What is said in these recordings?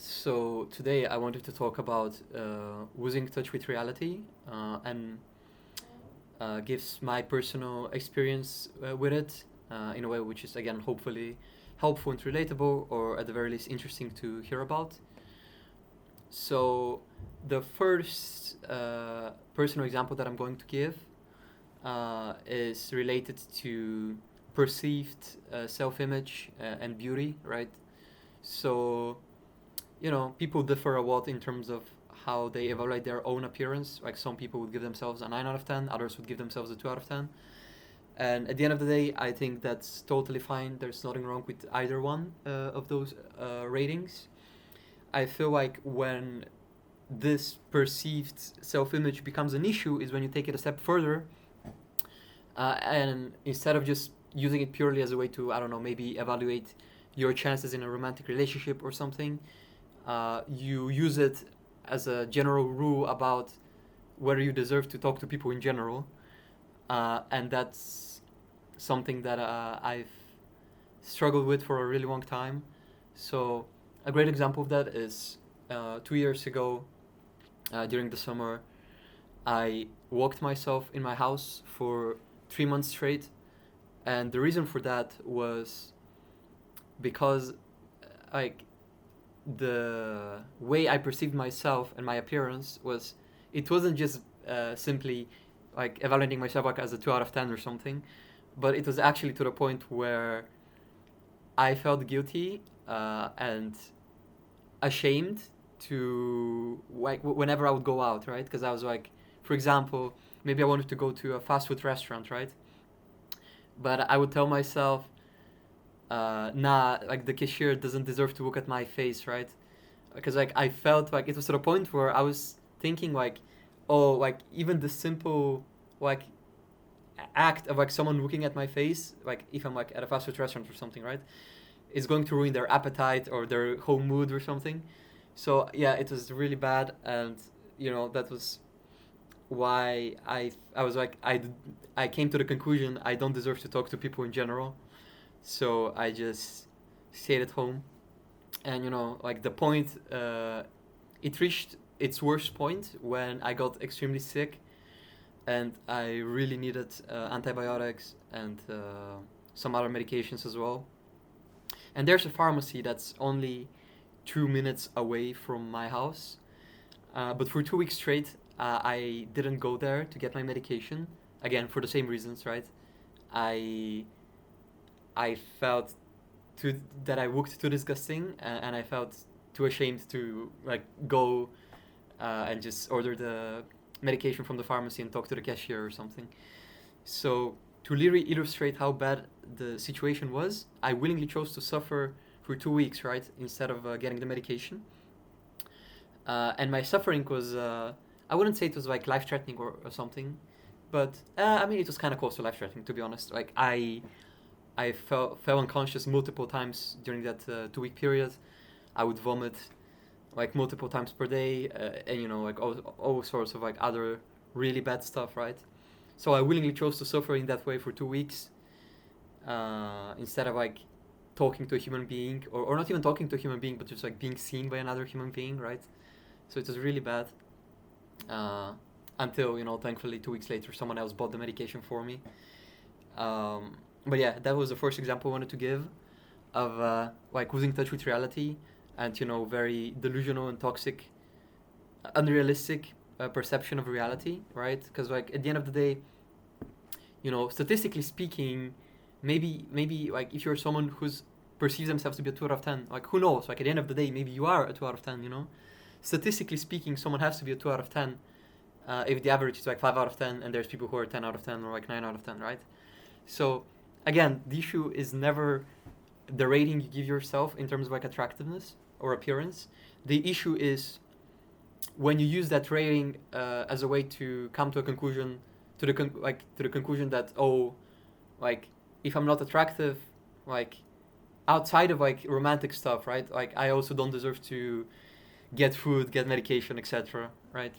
So today I wanted to talk about losing touch with reality and gives my personal experience with it in a way which is again hopefully helpful and relatable, or at the very least interesting to hear about. So the first personal example that I'm going to give is related to perceived self-image and beauty, right? So people differ a lot in terms of how they evaluate their own appearance. Like some people would give themselves a 9 out of 10, others would give themselves a 2 out of 10. And at the end of the day, I think that's totally fine. There's nothing wrong with either one of those ratings. I feel like when this perceived self image becomes an issue is when you take it a step further, and instead of just using it purely as a way to, I don't know, maybe evaluate your chances in a romantic relationship or something, you use it as a general rule about whether you deserve to talk to people in general, and that's something that I've struggled with for a really long time. So a great example of that is 2 years ago, during the summer, I walked myself in my house for 3 months straight, and the reason for that was because like the way I perceived myself and my appearance was, it wasn't just simply like evaluating myself like as a 2 out of 10 or something, but it was actually to the point where I felt guilty and ashamed to like whenever I would go out, right? Because I was like, for example, maybe I wanted to go to a fast food restaurant, right? But I would tell myself, nah, like the cashier doesn't deserve to look at my face, right? Because like I felt like it was to the point where I was thinking like, oh, like even the simple like act of like someone looking at my face, like if I'm like at a fast food restaurant or something, right, is going to ruin their appetite or their whole mood or something. So yeah, it was really bad, and that was why I was like I came to the conclusion I don't deserve to talk to people in general. So I just stayed at home, and like the point, it reached its worst point when I got extremely sick, and I really needed antibiotics and some other medications as well. And there's a pharmacy that's only 2 minutes away from my house. But for 2 weeks straight, I didn't go there to get my medication. Again, for the same reasons, right? I I felt too that I looked too disgusting, and I felt too ashamed to like go and just order the medication from the pharmacy and talk to the cashier or something. So to really illustrate how bad the situation was, I willingly chose to suffer for 2 weeks, right, instead of getting the medication. And my suffering was, I wouldn't say it was like life threatening or something, but I mean, it was kind of close to life threatening, to be honest. Like I fell unconscious multiple times during that 2 week period. I would vomit like multiple times per day, and like all sorts of like other really bad stuff, right? So I willingly chose to suffer in that way for 2 weeks, instead of like talking to a human being, or not even talking to a human being, but just like being seen by another human being, right? So it was really bad, uh, until thankfully 2 weeks later, someone else bought the medication for me. But yeah, that was the first example I wanted to give of like losing touch with reality, and very delusional and toxic, unrealistic perception of reality, right? Because like at the end of the day, statistically speaking, maybe like if you're someone who's perceives themselves to be a 2 out of 10, like who knows, like at the end of the day maybe you are a 2 out of 10, statistically speaking someone has to be a 2 out of 10, if the average is like 5 out of 10, and there's people who are 10 out of 10 or like 9 out of 10, right? So again, the issue is never the rating you give yourself in terms of like attractiveness or appearance. The issue is when you use that rating as a way to come to a conclusion, to the conclusion that, oh, like if I'm not attractive, like outside of like romantic stuff, right, like I also don't deserve to get food, get medication, etc., right?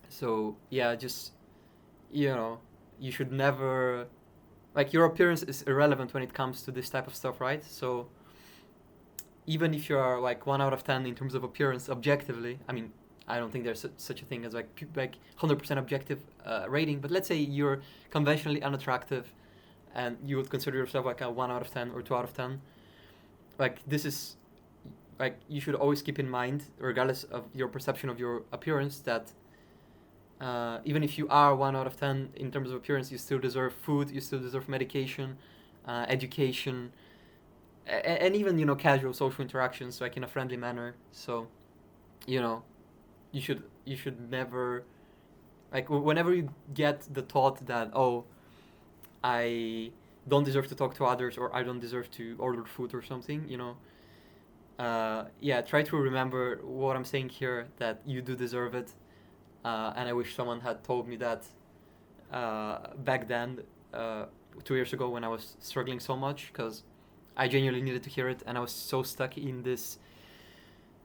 So yeah, just you know you should never, like, your appearance is irrelevant when it comes to this type of stuff, right? So even if you are like 1 out of 10 in terms of appearance objectively, I mean, I don't think there's such a thing as like 100% objective rating, but let's say you're conventionally unattractive and you would consider yourself like a 1 out of 10 or 2 out of 10. Like this is like you should always keep in mind, regardless of your perception of your appearance, that even if you are 1 out of 10 in terms of appearance, you still deserve food, you still deserve medication, education, and even casual social interactions, like in a friendly manner. So, you know, you should never like whenever you get the thought that, oh, I don't deserve to talk to others, or I don't deserve to order food or something, yeah, try to remember what I'm saying here, that you do deserve it. And I wish someone had told me that back then, 2 years ago, when I was struggling so much, because I genuinely needed to hear it, and I was so stuck in this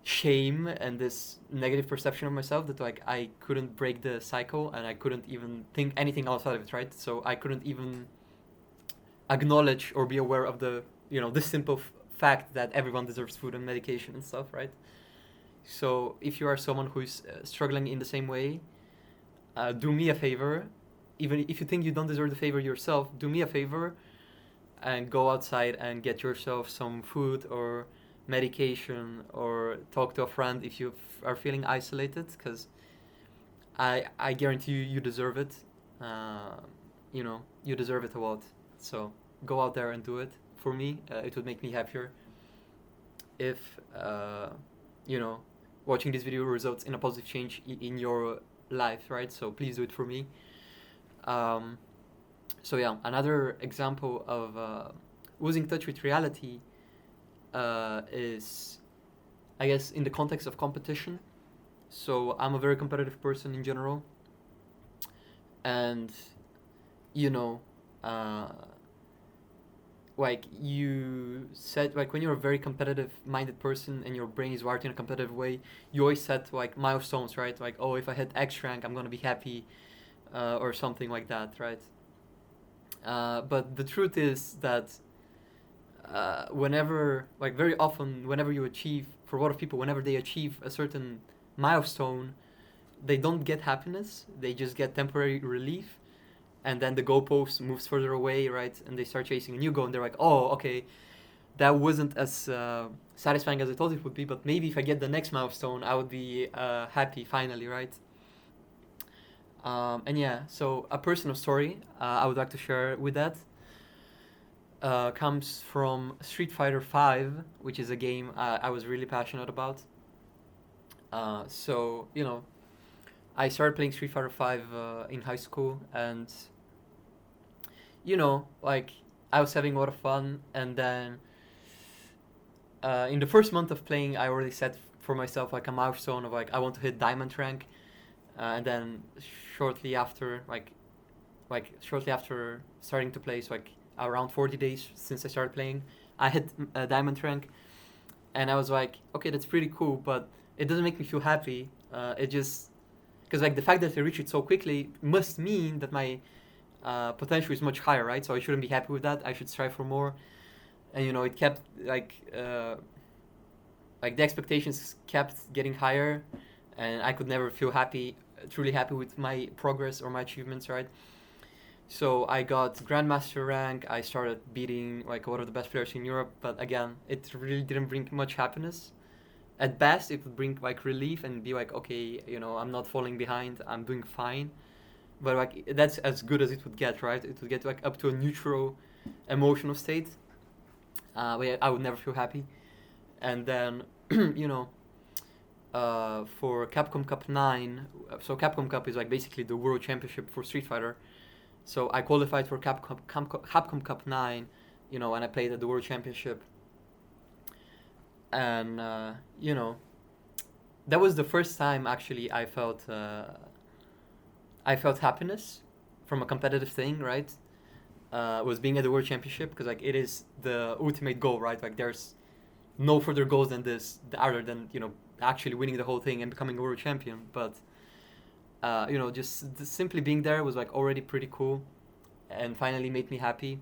shame and this negative perception of myself that like I couldn't break the cycle, and I couldn't even think anything outside of it, right? So I couldn't even acknowledge or be aware of the this simple fact that everyone deserves food and medication and stuff, right? So if you are someone who is struggling in the same way, do me a favor. Even if you think you don't deserve the favor yourself, do me a favor and go outside and get yourself some food or medication, or talk to a friend if you are feeling isolated, because I guarantee you deserve it. Uh, you deserve it a lot. So go out there and do it. For me, it would make me happier if you know watching this video results in a positive change in your life, right? So please do it for me. Um, so yeah, another example of losing touch with reality is, I guess, in the context of competition. So I'm a very competitive person in general, and you know, uh, like you said, like when you're a very competitive minded person and your brain is wired in a competitive way, you always set like milestones, right? Like, oh, if I hit X rank, I'm gonna be happy, or something like that, right? But the truth is that whenever, like very often, whenever you achieve, for a lot of people, whenever they achieve a certain milestone, they don't get happiness, they just get temporary relief, and then the goalpost moves further away, right? And they start chasing a new goal, and they're like, oh, okay, that wasn't as satisfying as I thought it would be, but maybe if I get the next milestone, I would be happy finally, right? And yeah, so a personal story I would like to share with that comes from Street Fighter V, which is a game I was really passionate about. So, I started playing Street Fighter V in high school, and like I was having a lot of fun, and then in the first month of playing, I already set for myself like a milestone of like I want to hit diamond rank, and then shortly after, shortly after starting to play, so like around 40 days since I started playing, I hit diamond rank, and I was like, okay, that's pretty cool, but it doesn't make me feel happy. It just because like the fact that I reached it so quickly must mean that my potential is much higher, right? So I shouldn't be happy with that. I should strive for more. And it kept like the expectations kept getting higher, and I could never feel happy, truly happy with my progress or my achievements, right? So I got grandmaster rank. I started beating like a lot of the best players in Europe, but again, it really didn't bring much happiness. At best, it would bring like relief and be like, okay, I'm not falling behind. I'm doing fine. But like that's as good as it would get, right? It would get like up to a neutral emotional state. But yeah, I would never feel happy. And then, for Capcom Cup 9, so Capcom Cup is like basically the world championship for Street Fighter. So I qualified for Capcom Cup 9, and I played at the world championship. And, that was the first time actually I felt happiness from a competitive thing, right? Was being at the world championship, because like it is the ultimate goal, right? Like there's no further goals than this, other than actually winning the whole thing and becoming a world champion. But simply being there was like already pretty cool, and finally made me happy.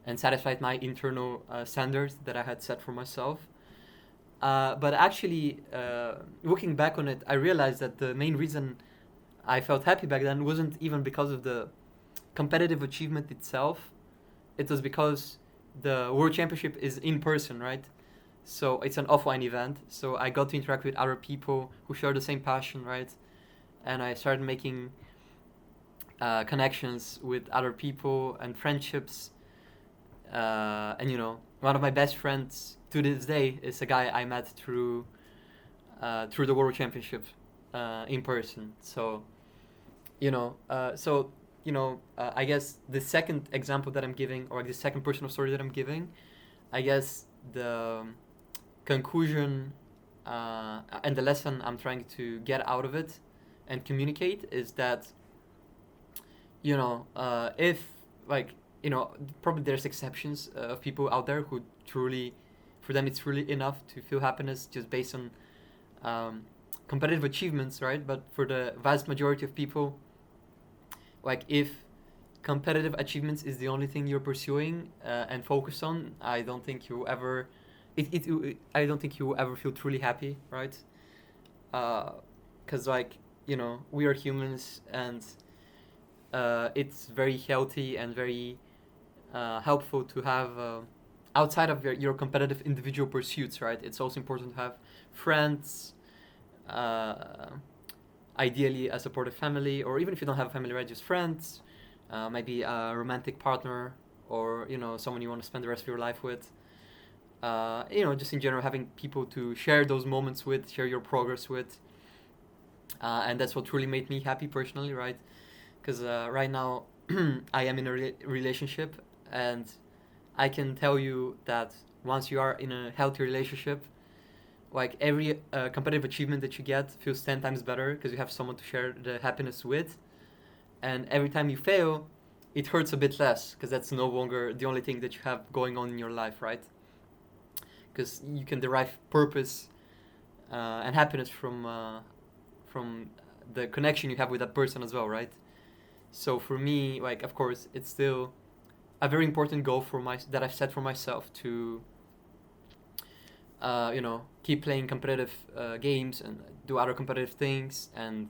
and satisfied my internal standards that I had set for myself. But actually, looking back on it, I realized that the main reason I felt happy back then wasn't even because of the competitive achievement itself. It was because the World Championship is in person, right? So it's an offline event. So I got to interact with other people who share the same passion, right? And I started making connections with other people and friendships. And one of my best friends to this day is a guy I met through the World Championship in person. So I guess the second example that I'm giving, or the second personal story that I'm giving, I guess the conclusion and the lesson I'm trying to get out of it and communicate is that if probably there's exceptions of people out there who truly, for them it's really enough to feel happiness just based on competitive achievements, right? But for the vast majority of people, like if competitive achievements is the only thing you're pursuing and focused on, I don't think you ever I don't think you will ever feel truly happy, right? Because we are humans, and it's very healthy and very helpful to have outside of your competitive individual pursuits, right? It's also important to have friends, ideally a supportive family, or even if you don't have a family, right, just friends, maybe a romantic partner, or someone you want to spend the rest of your life with. Just in general, having people to share those moments with, share your progress with, and that's what truly made me happy personally, right? Because right now I am in a relationship, and I can tell you that once you are in a healthy relationship, like every competitive achievement that you get feels 10 times better because you have someone to share the happiness with, and every time you fail, it hurts a bit less because that's no longer the only thing that you have going on in your life, right? Because you can derive purpose and happiness from the connection you have with that person as well, right? So for me, like, of course, it's still a very important goal that I've set for myself to keep playing competitive games and do other competitive things, and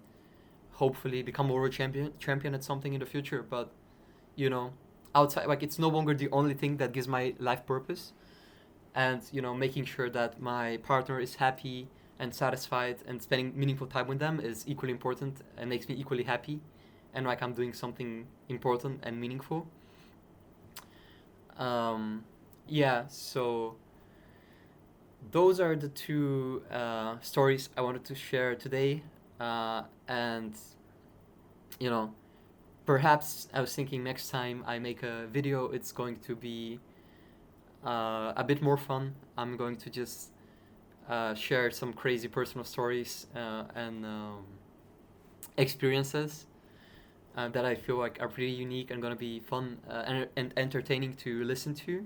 hopefully become a world champion at something in the future. But outside, like, it's no longer the only thing that gives my life purpose. And making sure that my partner is happy and satisfied and spending meaningful time with them is equally important and makes me equally happy, and like I'm doing something important and meaningful. Yeah, so those are the two stories I wanted to share today. And perhaps I was thinking next time I make a video, it's going to be a bit more fun. I'm going to just share some crazy personal stories and experiences that I feel like are pretty unique and going to be fun and entertaining to listen to.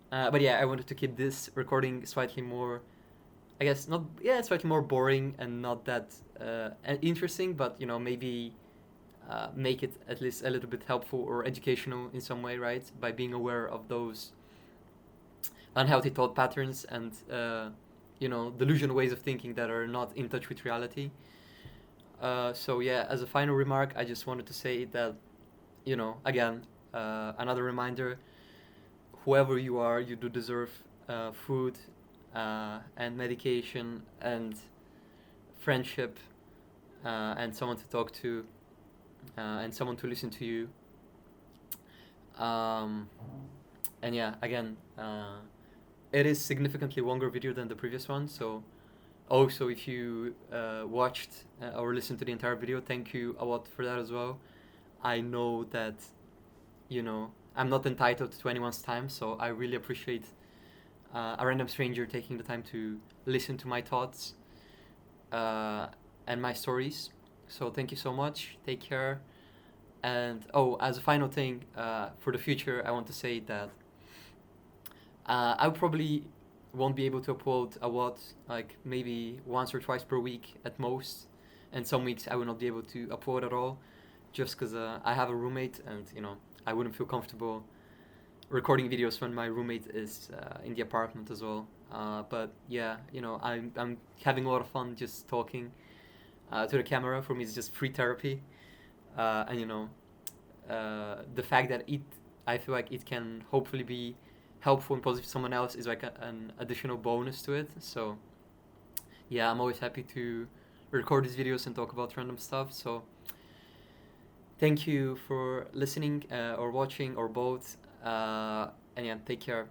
But yeah, I wanted to keep this recording slightly more, I guess, not, yeah, slightly more boring and not that interesting, but maybe make it at least a little bit helpful or educational in some way, right? By being aware of those unhealthy thought patterns and delusional ways of thinking that are not in touch with reality. So yeah, as a final remark, I just wanted to say that again, another reminder: whoever you are, you do deserve food and medication and friendship and someone to talk to and someone to listen to you. And yeah, again, it is significantly longer video than the previous one. So also, if you watched or listened to the entire video, thank you a lot for that as well. I know that I'm not entitled to anyone's time, so I really appreciate a random stranger taking the time to listen to my thoughts and my stories. So thank you so much. Take care. And as a final thing, for the future, I want to say that I probably won't be able to upload a lot, like maybe once or twice per week at most. And some weeks I will not be able to upload at all, just because I have a roommate, and I wouldn't feel comfortable recording videos when my roommate is in the apartment as well. But yeah, I'm having a lot of fun just talking to the camera. For me, it's just free therapy, and the fact that I feel like it can hopefully be helpful and positive to someone else is like an additional bonus to it. So yeah, I'm always happy to record these videos and talk about random stuff. So thank you for listening or watching or both. And yeah, take care.